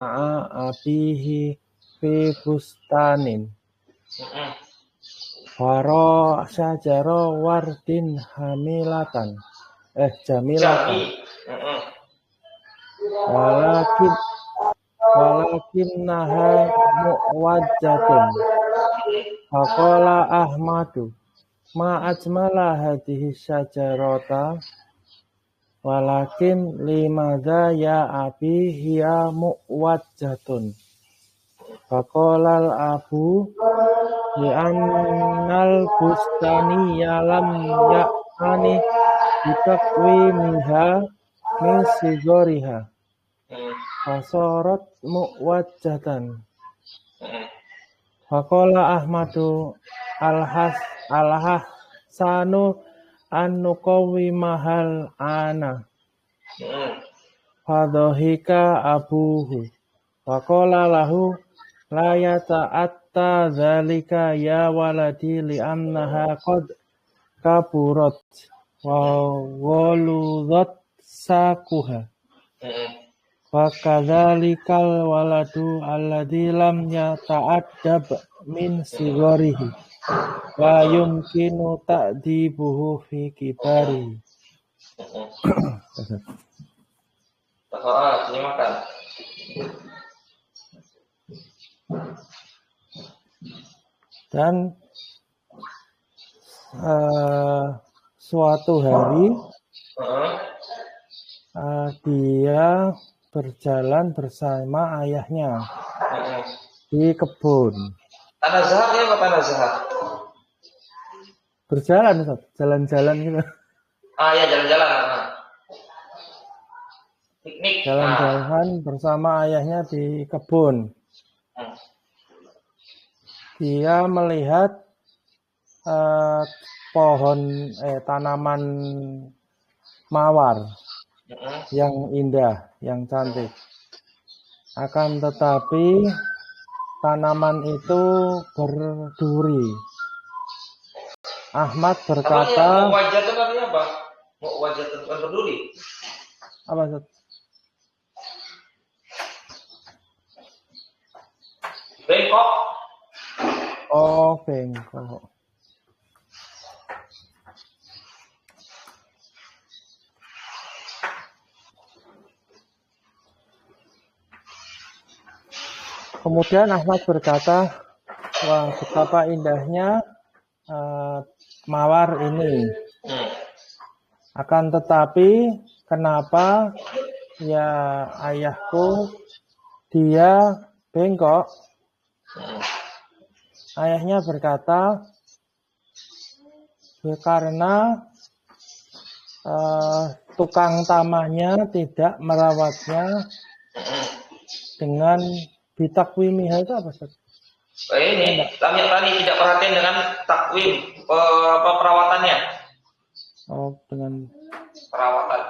abihi fi bustanin waro syajaro wardin jamilatan walakin naha muwajjatun faqala Ahmadu ma ajmala hadhihi syajarata walakin limadza ya abi hiya muwajjatun faqala abu li'annal bustani lam ya'ani bitakwimiha min sigoriha fasorat muwajjatan faqala Ahmadu al-hasanu an nuqawwimahal ana fadhahika abuhu faqala lahu la yata'atta dzalika ya waladi li'annaha qad kaburat wa waludat sakuha wa kadzalikal waladu alladzi lam yata'addab min sigorihi la yumkinu ta'dibuhu fi kibarihi. Silakan. Dan suatu hari dia berjalan bersama ayahnya di kebun. Tanah Zahar ya, Tanah Zahar. Berjalan, jalan-jalan gitu. Ya, jalan-jalan. Piknik. Jalan-jalan bersama ayahnya di kebun. Dia melihat tanaman mawar yang indah, yang cantik. Akan tetapi tanaman itu berduri. Ahmad berkata, wajah itu artinya apa? Wajah itu bukan berduri. Apa Ustaz? Bengkok. Oh, bengkok. Kemudian Ahmad berkata, wah betapa indahnya mawar ini. Akan tetapi kenapa ya ayahku dia bengkok? Ayahnya berkata, karena tukang tamannya tidak merawatnya dengan bitakwimiha. Itu apa Ustaz? Ini tadi tidak perhatian dengan takwim perawatannya. Oh, dengan perawatan.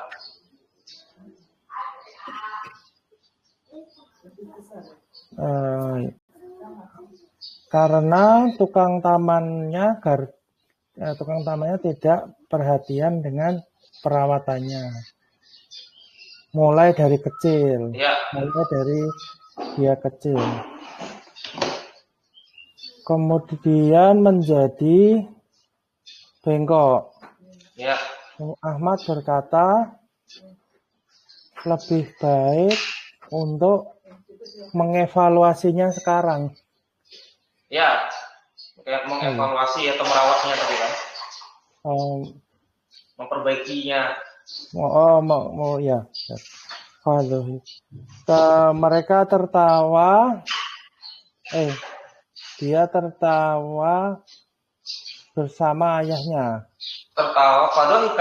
Karena tukang tamannya tidak perhatian dengan perawatannya. Mulai dari kecil. Ya. Mulai dari dia kecil. Kemudian menjadi bengkok. Ya. Ahmad berkata, lebih baik untuk mengevaluasinya sekarang. Ya, kayak mengevaluasi atau merawatnya tadi kan? Memperbaikinya. Ya. Mereka tertawa. Dia tertawa bersama ayahnya. Tertawa, padahal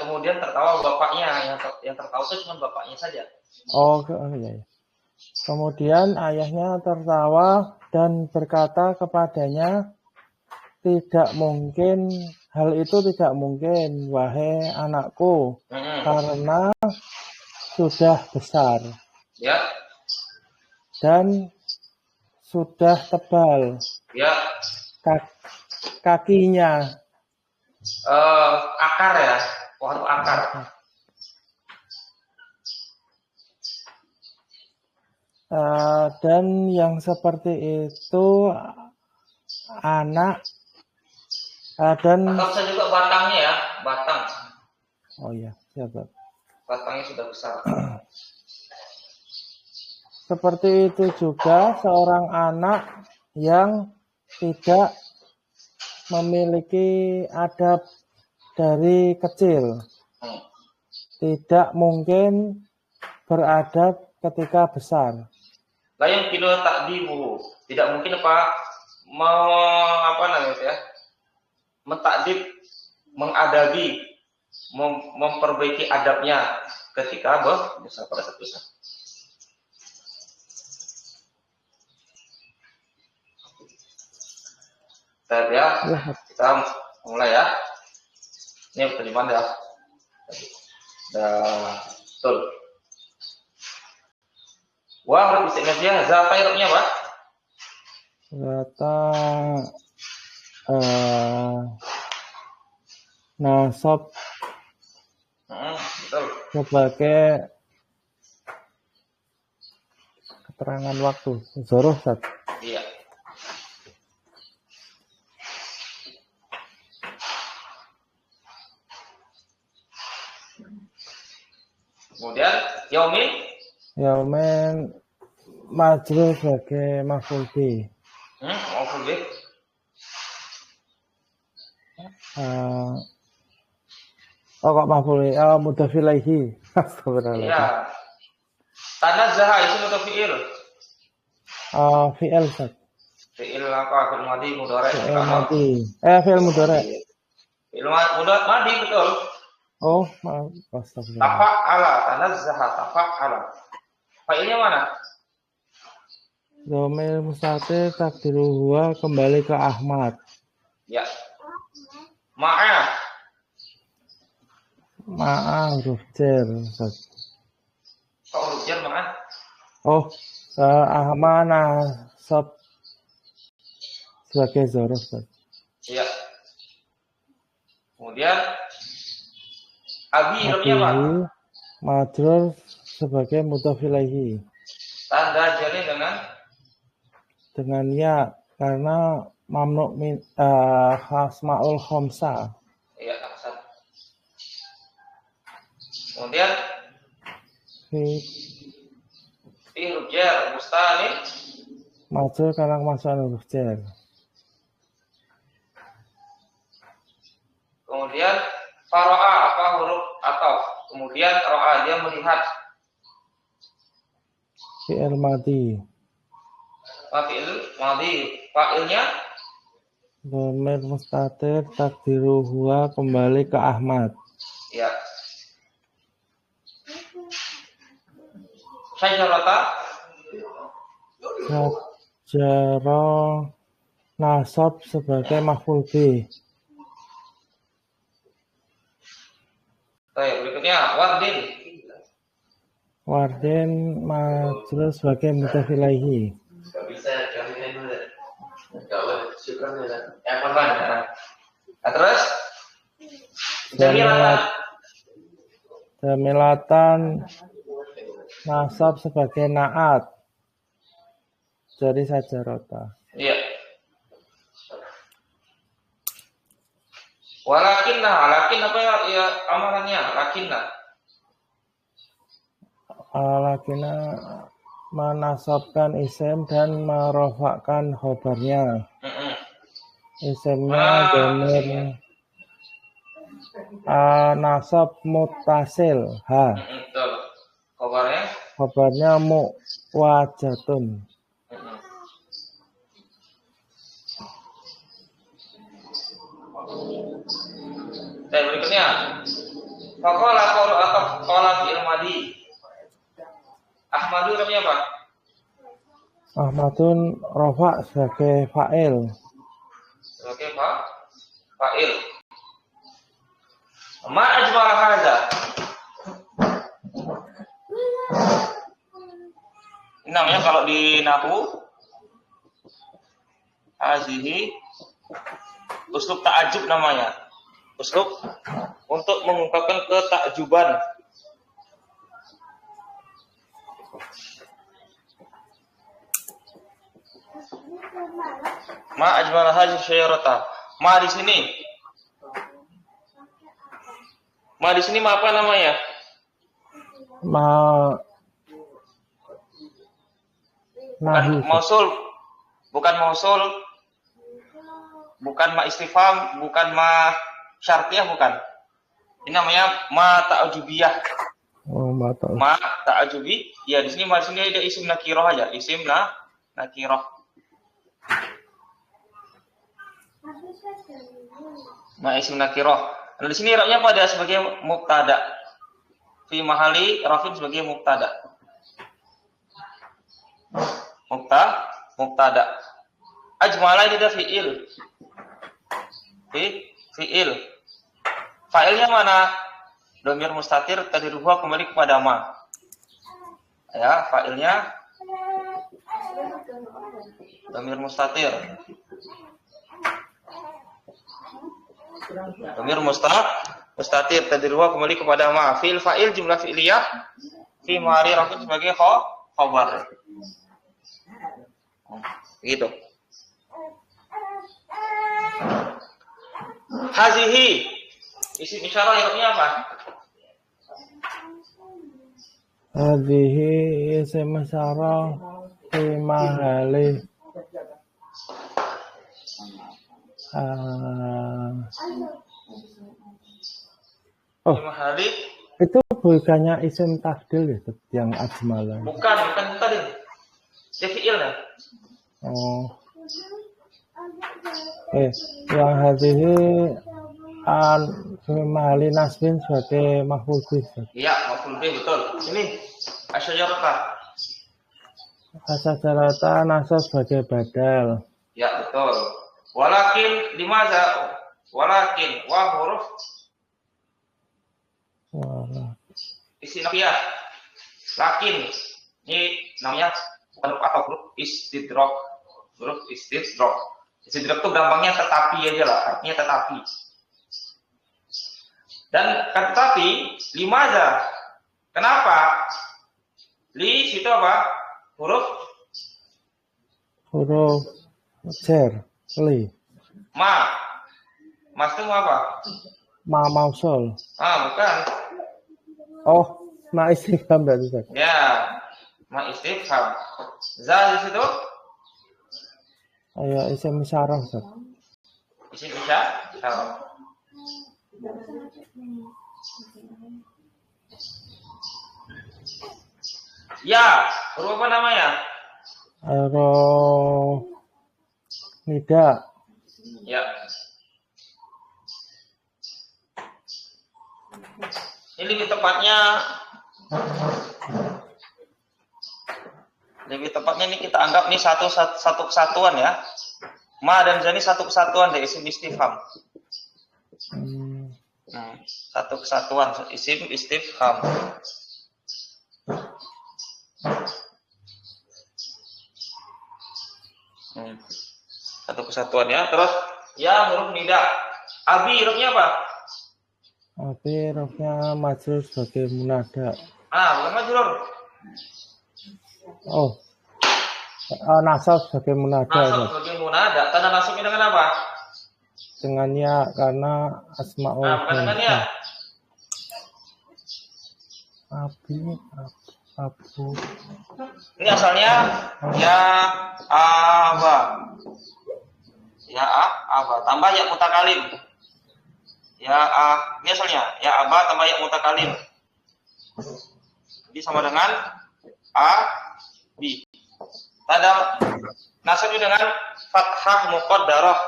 kemudian tertawa bapaknya. Yang tertawa itu cuma bapaknya saja. Iya. Kemudian ayahnya tertawa dan berkata kepadanya, hal itu tidak mungkin, wahai anakku, karena sudah besar. Ya. Dan sudah tebal. Ya. Kakinya. Akar ya, pohon akar. Dan yang seperti itu anak dan Atau bisa juga batangnya ya, batang. oh ya, siapa? Batangnya sudah besar. Seperti itu juga seorang anak yang tidak memiliki adab dari kecil. Tidak mungkin beradab ketika besar. La yumkinu ta'dibuhu. Tidak mungkin mentakdib, mengadabi, memperbaiki adabnya ketika besar pada saat besar. Baik ya, kita mulai ya. Ini terjemahan ya. Betul. Wah, huruf istiqamahnya zata hurufnya apa? Zata nasab Betul. sebagai keterangan waktu. Zoroh Ustaz. Iya. Kemudian Yaumen majrur sebagai maf'ul bih. Maf'ul bih. Kok maf'ul bih? Mudhaf ilaihi. Astagfirullah. Iya. Tanazzaha isim atau fi'il? Fi'il Ustaz. Fi'il apa? Fi'il madhi, mudhari, Fi'il madhi. Fi'il mudhari. Fi'il madhi betul. Oh, maaf. Astagfirullah. Tafa'ala, tanazzaha, tafa'ala. Fa'ilnya mana? Dhamir mustatir takdiru huwa kembali ke Ahmad. Ya. Ma'a huruf jar. Oh, huruf jar ma'a. Oh, Ahmad nasab sebagai zorof. Iya. Kemudian Abi hurufnya apa? Majrur sebagai mudhaf ilaihi. Tanda jari dengan ya, karena mamnu min asmaul khamsa. Iya, aksan. Kemudian fi huruf jar mustanif majrur karena kemasukan huruf jar. Kemudian faro'a apa huruf atau kemudian ro'a dia melihat. Fi'il madhi. Fi'il madhi. Fa'ilnya Dhamir mustatir takdiru huwa kembali ke Ahmad. Ya. Syajarata nasab sebagai maf'ul bih. Baik, berikutnya Wardin majrur sebagai mudhaf ilaihi. Gak bisa kami dulu deh. Gak syukur ya. Nah, terus Jamilatan nasab sebagai naat. Jadi sajarota. Iya. Lakin apa ya amalannya? Lakinna menasabkan isim dan merofakkan khobarnya. Isimnya dhamir nasab muttasil Betul. Khobarnya muwajatun. Dan berikutnya Faqala qawlu atau qala fi'il madhi. Ahmadu namanya apa? Ahmadun rofa sebagai fa'il. Sebagai fa'il. Ma ajmala hadza. Ini namanya kalau di nahwu hazihi uslub ta'ajub namanya. Uslub untuk mengungkapkan ketakjuban. Ma ajmal hadhihi syajarata. Ma di sini. Ma di sini ma apa namanya? Ma Bukan nahi. mausul. Bukan mausul. Bukan ma istifham, bukan ma syartiyah, bukan. Ini namanya ma ta'jubiyah. Oh, mata. Ma ta'jubi. Ya, di sini ma di sini ada isim nakirah aja. Isim nakirah. Ma isim nakirah. Nah, di sini i'rabnya pada sebagai mubtada. Fi mahali rafin sebagai mubtada. Mubtada. Ajmala ini ada fi'il. Fi'il. Fa'ilnya mana? Dhamir mustatir tadiruhu kembali kepada ma. Ya, fa'ilnya dhamir mustatir. Dhamir mustatir tadiruhu kembali kepada ma. Fi'il fa'il jumlah fi'liyah fi mahali rafin sebagai khabar. Gitu. Hazihi isim isyarah i'rabnya apa? Hadhihi isim isyarah fi mahali Fi mahali itu bukannya isim tafdil ya yang ajmalan. bukan tadi. Dia fi'il ya. Oh. Yang hadhihi fi mahali nasbin sebagai maf'ul bih. Iya, maf'ul bih betul. Ini asyajarata. Asyajarata nasab sebagai badal. Ya, betul. Walakin limaza? Walakin wa huruf isi nafiyah. Lakin ini namanya bukan apa huruf istidrak. Huruf istidrak. Istidrak itu gampangnya tetapi aja lah, artinya tetapi. Dan tetapi limaza? Kenapa? Li situ apa? Huruf jar, li. Mas itu apa? Ma mausul. Bukan. Oh, ma istifham berarti. Ya, ma istifham. Za di situ? Ya, isim isyarah. Isim isyarah. Ya, huruf apa namanya? Nida. Ya. Ini lebih tepatnya ini kita anggap nih satu kesatuan ya. Ma dan za ini satu kesatuan dari isim istifham. Satu kesatuan isim istifham. Satu kesatuan ya. Terus ya huruf nida. Abi hurufnya apa? Abi hurufnya majrur sebagai munada. Bukan majrur. Oh. Nasab sebagai munada. Nasab sebagai munada. Tanda nasabnya dengan apa? Dengan ya, karena asmaul. Bukan dengan ya. Abu. Ini asalnya ya aba. Ya aba tambah ya mutakalim. Ya ini asalnya ya aba tambah ya mutakalim. Jadi sama dengan bi. Tanda nasabnya dengan fathah muqaddarah.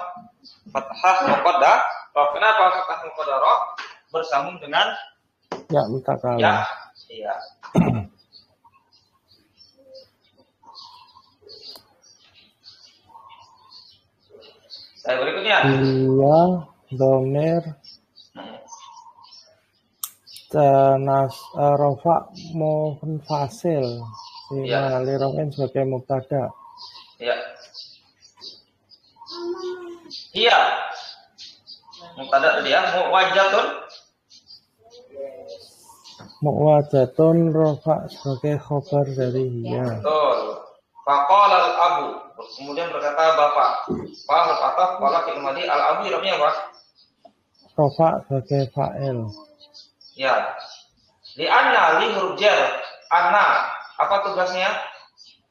Fathah muqaddarah. Kenapa fathah muqaddarah? Bersambung dengan ya mutakalim. Ya, iya. Berikutnya. Iya, domir tanas rofa munfasil. Sehingga lirokin sebagai mubtada. Iya. Iya. Mubtada tadi ya, muwajatun rofa sebagai khobar dari hiya. Betul. Faqala al-abu. Kemudian berkata bapak. Fa berkata qala fi al-madi al-abu irobnya apa? Rofa sebagai fa'il. Ya. Di anna li huruf jar. Anna. Apa tugasnya?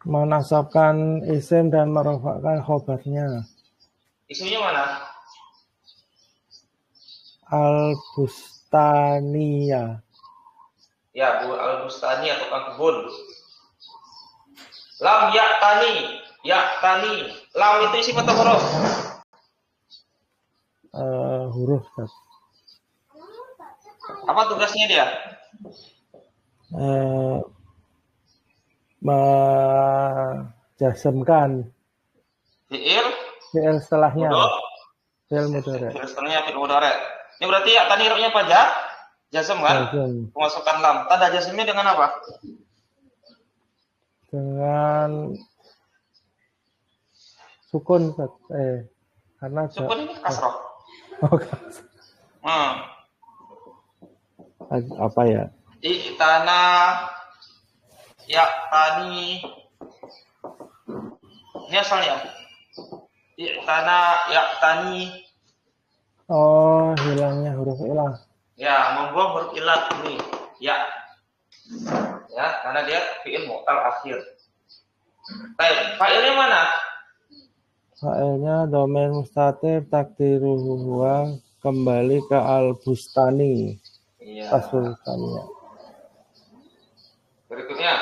Menasabkan isim dan merofakkan khobarnya. Isimnya mana? Al-Bustaniyah. Ya, Bu al-Bustani atau kebun. Lam ya'tani. Ya'tani. Lam itu isim atau huruf? Huruf. Apa tugasnya dia? Menjasemkan Fi'il setelahnya. mudhari. Fi'il mudhari. Fi'il setelahnya fi'il mudhari. Ini berarti ya'tani hurufnya apa aja? Jazm kan? Jazm. Memasukkan lam. Tanda jazmnya dengan apa? Dengan sukun. Karena Sukun ini kasroh. Apa ya? I'tana ya'tani. Ini asalnya. I'tana ya'tani. Oh, hilangnya huruf ilah. Ya, membuang huruf ilah ini. Ya. Ya, karena dia fi'il mu'tal akhir. Baik, fa'ilnya mana? Fa'ilnya domain mustatir takdiruhu huwa, kembali ke al-bustani. Iya. Bustaniya. Berikutnya.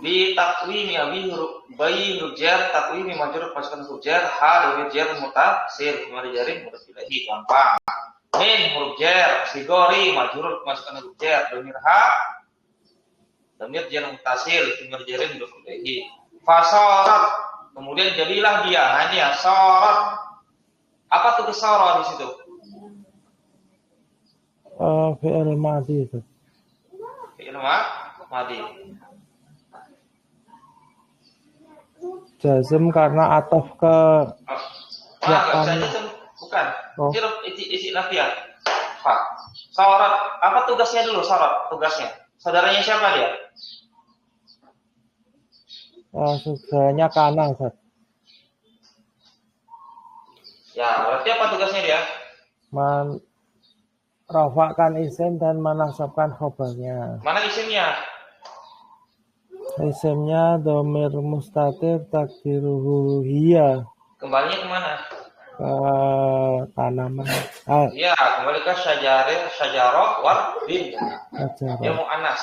Bi takwim ya bi huruf bayi huruf jar takwim majrur pasukan huruf jar ha dawir jar mutasil kemari jaring huruf ilahi gampang. Min huruf jar sigori majrur pasukan huruf jar damir jar mutasil kemari jaring huruf ilahi. Fasorat kemudian jadilah dia hanya sorat. Apa tugas sorat di situ? Fi'il madhi itu. Fi'il madhi. Jazm karena ataf ke bukan. Isi nafiah. Sorat. Apa tugasnya dulu sorat? Tugasnya. Saudaranya siapa dia? Saudaranya kana, Ustaz. Ya, berarti apa tugasnya dia? Merofakkan isim dan menasabkan khobarnya. Mana isimnya? Isimnya domir mustatir takdiruhu hiya. Kembalinya kemana? Ke tanaman. Iya, kembali ke syajarah warbin. Dia mu'annas.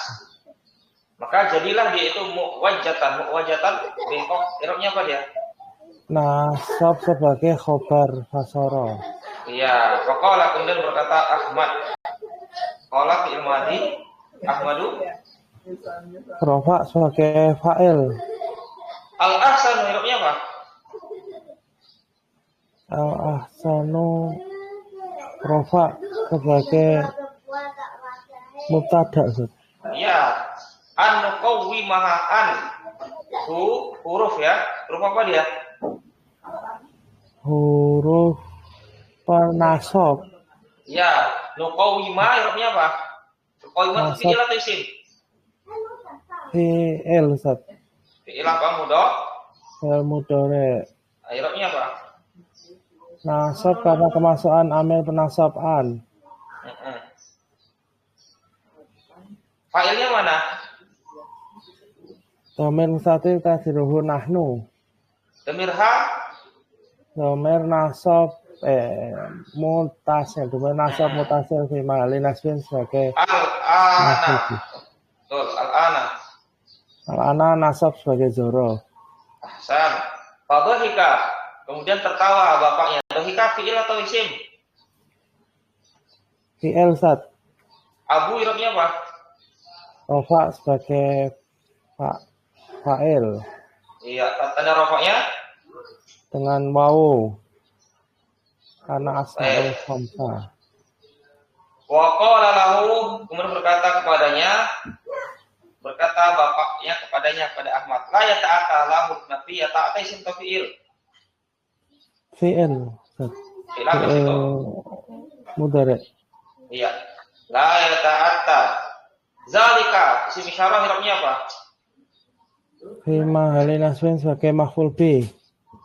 Maka jadilah dia itu mu'wajatan. Mu'wajatan bengkok. Irobnya apa dia? Nasab sebagai khobar fasoro. Iya, faqala kemudian berkata Ahmad. Qala fi'il madhi Ahmadu. Rofa sebagai fa'il. Al-ahsanu irobnya apa? Al-ahsanu rofa sebagai mubtada. Iya. An-nuqawwimaha an. Huruf ya. Huruf apa dia? Huruf penasab. Ya, nuqawwima irobnya apa? Nuqawwima itu fi'il atau isim? Fi'il, Ustaz. Fi'il apa mudhari? Fi'il mudhari. Irobnya apa? Nasab karena kemasukan amil penasab an. Fa'ilnya mana? Domir mustatir takdiruhu nahnu. Damir ha? Domir nasab mutasil. Domir nasab mutasil fi mahali nasbin sebagai al-ana. Betul, al-ana. Al-ana nasab sebagai zoro. Ahsan. Fadhahika. Kemudian tertawa bapaknya. Dhahika fi'il atau isim? Fi'il, Ustaz. Abu irobnya apa? Rofa sebagai fa'il. Iya, tanda rofaknya? Dengan wawu. Karena asma'ul khamsah. Wa qala lahu, kemudian berkata bapaknya kepadanya pada Ahmad, la ya ta'ata lahu nafi ya ta'ata isim fi'il. Fi'il. Fi'il mudhari. Iya. La ya ta'ata. Zalika isim isyarah irobnya apa? Fi mahali nasbin sebagai maf'ul bih.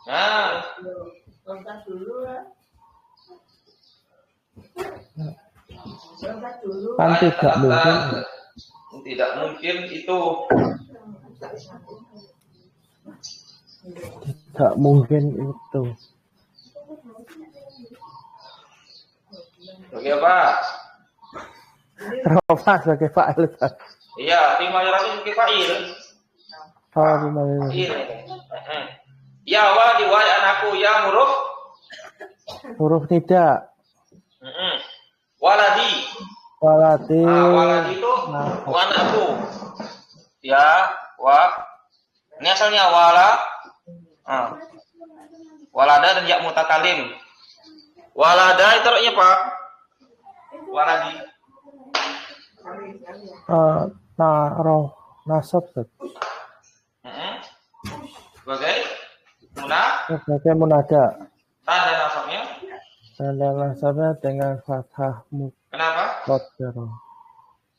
Nah, Kan tidak mungkin. Tidak mungkin itu. Tidak mungkin itu. Oke apa? Rofa sebagai fa'il. Iya, fi mahali raf'in sebagai fa'il. Oh, fi mahali nasbin. Ya waladi wahai anakku ya huruf Huruf tidak. Waladi. Walati. Waladi itu anakku. Ya, ini asalnya walada dan ya mutakalim. Walada itu artinya apa? Waladi. Nasab. Sebagai munada. Tanda nasabnya? Tanda nasabnya dengan fathah Kenapa? muqaddar.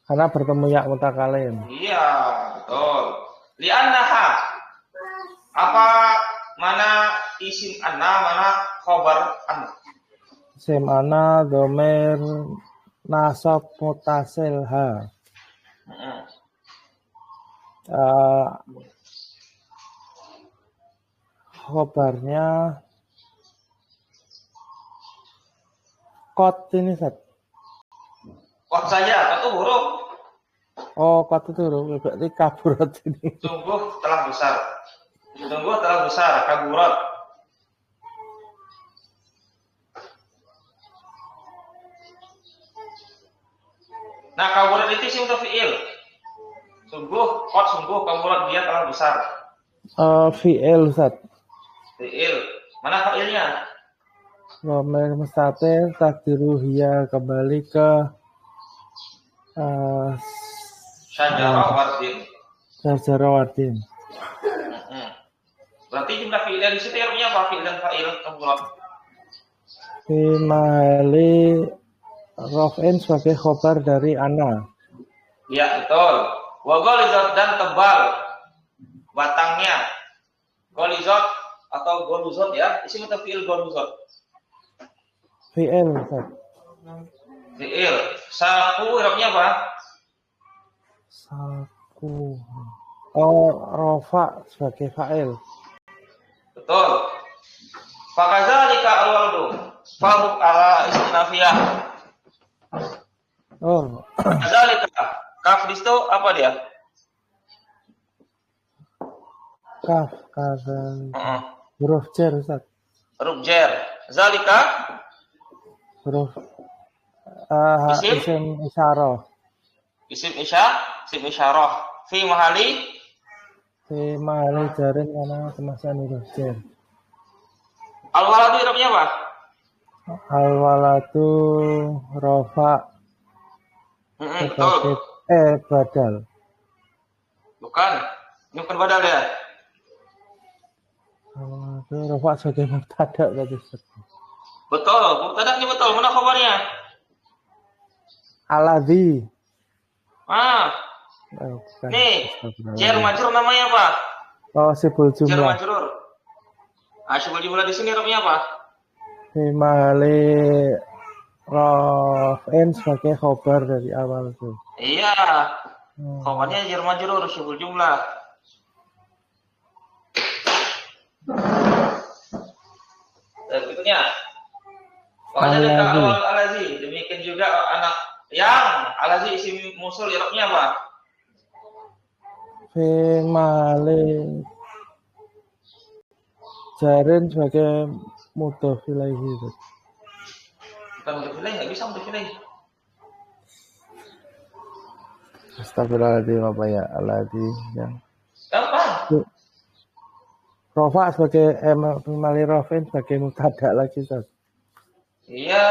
Karena bertemu ya mutakalim. Iya, betul. Li'annaha. Apa mana isim anna, mana khobar anna? Isim anna dhamir nasab mutasil ha. Khobarnya kot ini Sat. Kot saja, itu huruf. Oh, kot itu huruf, berarti kaburat ini. Sungguh telah besar. Sungguh telah besar, kaburat. Nah, kaburat itu isim atau fi'il? Sungguh, kot sungguh kaburat dia telah besar. Fi'il Sat. Fi'il. Mana fa'ilnya? Dhamir mustatir takdiru hiya kembali ke Syajarah wardin. Syajarah wardin. Berarti jumlah fi'il di situ artinya apa? Fi'il dan fa'il kaburat. Fi mahali raf'in sebagai khobar dari ana. Ya, betul. Wa gholizat dan tebal batangnya. Gholizat atau goluzot ya, isim atau fi'il goluzot? Fi'il Ustaz. Fi'il. Saku irabnya apa? Saku. Oh, rofa sebagai fa'il. Betul. Fakadzalika al-waldu faruk ala istinafiyah. Oh. Kadzalika kaf di situ apa dia? Kaf huruf jar Ustaz. Huruf jar. Zalika Huruf isim isyarah. Isim isyarah. Fi mahali jarin karena kemasan huruf jar. Al-waladu irabnya apa? Al-waladu rofa. Betul. Badal. Bukan. Ini bukan badal ya. Itu rofa sebagai mubtada tadi. Betul. Mubtada'nya betul. Mana khabarnya? Aladzi. Nih. Jar majrur namanya apa? Oh, sibul Jar jumlah. majrur. Sibul jumlah di sini irabnya apa? Himali raf'in sebagai khobar dari awal itu. Iya. Khabarnya jar majrur sibul jumlah. Berikutnya. Alazi. Demikian juga anak yang alazi isim musul irabnya apa? Himali jarin sebagai mudhof ilaihi. Bukan mudhof ilaihi, nggak bisa mudhof ilaihi. Astagfirullahaladzim apa ya alladzi yang Gampang. rofa sebagai himali raf'in sebagai mubtada lagi Ustaz. Iya,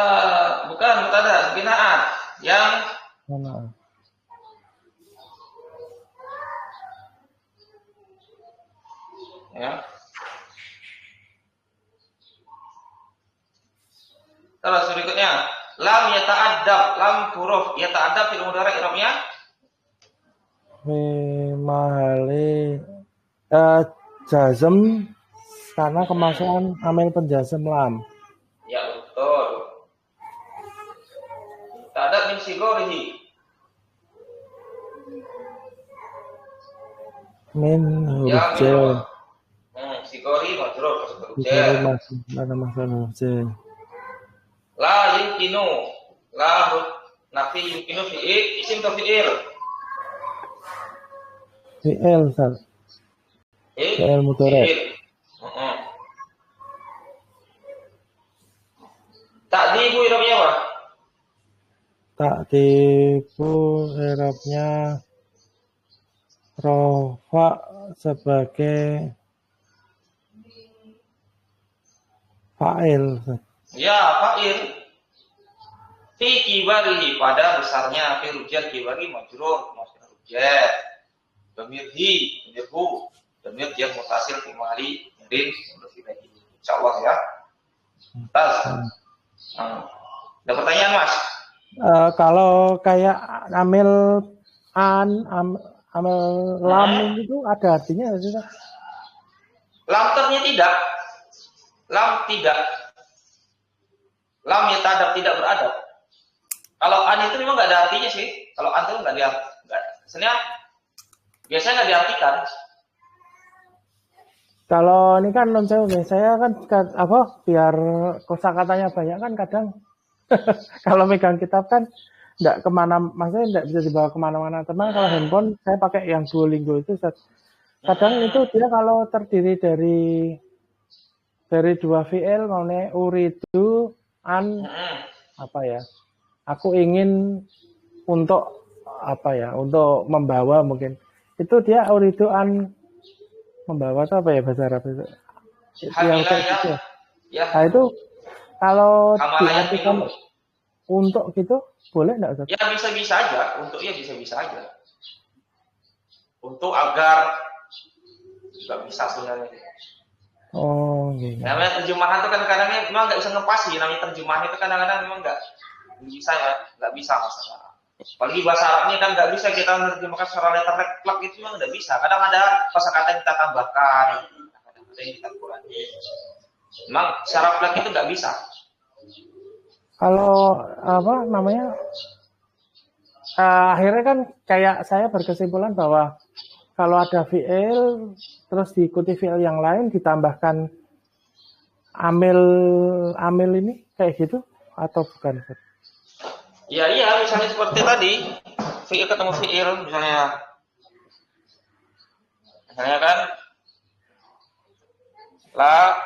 bukan mubtada, binaan. Yang Mana? Ya. Terus berikutnya, lam yata'addab, lam huruf yata'addab fil mudhari' i'rabnya Fi mahali Jazm karena kemasukan amil penjazm lam. Ya betul. Tak ada min sigorihi. Min huruf Ya J. Sigori majrur huruf J. Sigori masih ada masalah huruf J. La yumkinu. La huruf nafi yumkinu fi'il isim atau fi'il? Fi'il, Ustaz. Fi'il mudhari'. Ta'dibu i'rabnya apa? Ta'dibu i'rabnya rofa sebagai fa'il. Ya, fa'il. Fi kibarihi pada besarnya fi rujar kibari majrur maksudnya rujar. Damirhi, damirhu, damir dia mutasil fi mali mirin ilahi. Insyaallah ya. Tas. Ada pertanyaan, Mas? Kalau kayak amil amil lam itu ada artinya nggak sih? Lam ternya tidak. Lam tidak. Lam ya tadab tidak beradab. Kalau an itu memang nggak ada artinya sih. Kalau an itu nggak sebenarnya biasanya nggak diartikan. Kalau ini kan non saya kan biar kosakatanya banyak kan kadang kalau megang kitab kan nggak kemana, maksudnya nggak bisa dibawa kemana-mana. Teman kalau handphone saya pakai yang Duolingo itu, kadang itu dia kalau terdiri dari dua fi'il, maksudnya uridu an apa ya? Aku ingin untuk apa ya? Untuk membawa mungkin. Itu dia uridu an membawa itu apa ya bahasa Arab itu? Yang kayak gitu. Ya. Nah itu kalau diartikan untuk gitu boleh nggak Ustaz? Ya bisa-bisa aja, untuk ya bisa-bisa aja. Untuk agar juga bisa sebenarnya. Oh, gitu. Namanya terjemahan itu kan kadang-kadang memang nggak bisa ngepasi. Namanya terjemahan itu kadang-kadang memang nggak bisa masalah. Apalagi bahasa Arabnya kan nggak bisa kita menerjemahkan secara letter-plak itu memang nggak bisa. Kadang ada kosakata yang kita tambahkan, kadang ada yang kita kurangi. Memang secara plak itu nggak bisa. Kalau apa namanya akhirnya kan kayak saya berkesimpulan bahwa kalau ada fi'il terus diikuti fi'il yang lain ditambahkan amil ini kayak gitu atau bukan? Ya iya, misalnya seperti tadi fi'il ketemu fi'il misalnya kan la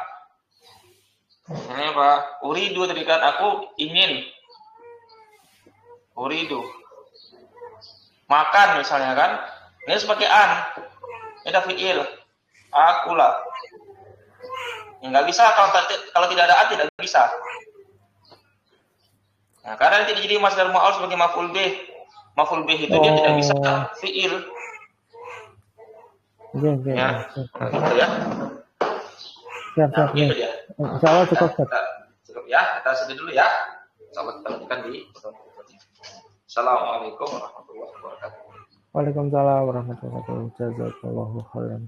misalnya apa? Uridu tadi kan aku ingin uridu makan misalnya kan, ini sebagai an, ini ada fi'il akulah. Nggak bisa kalau tidak ada an tidak bisa. Nah, karena tidak jadi masdar ma'ul sebagai maf'ul bih. Maf'ul bih itu dia tidak bisa fi'il. Ya, gitu ya. Siap. Gitu ya. Insyaallah cukup. Cukup ya, kita sudah dulu ya. Sahabat lanjutkan di pertemuan berikutnya. Assalamualaikum warahmatullahi wabarakatuh. Waalaikumsalam warahmatullahi wabarakatuh. Jazakallahu khairan.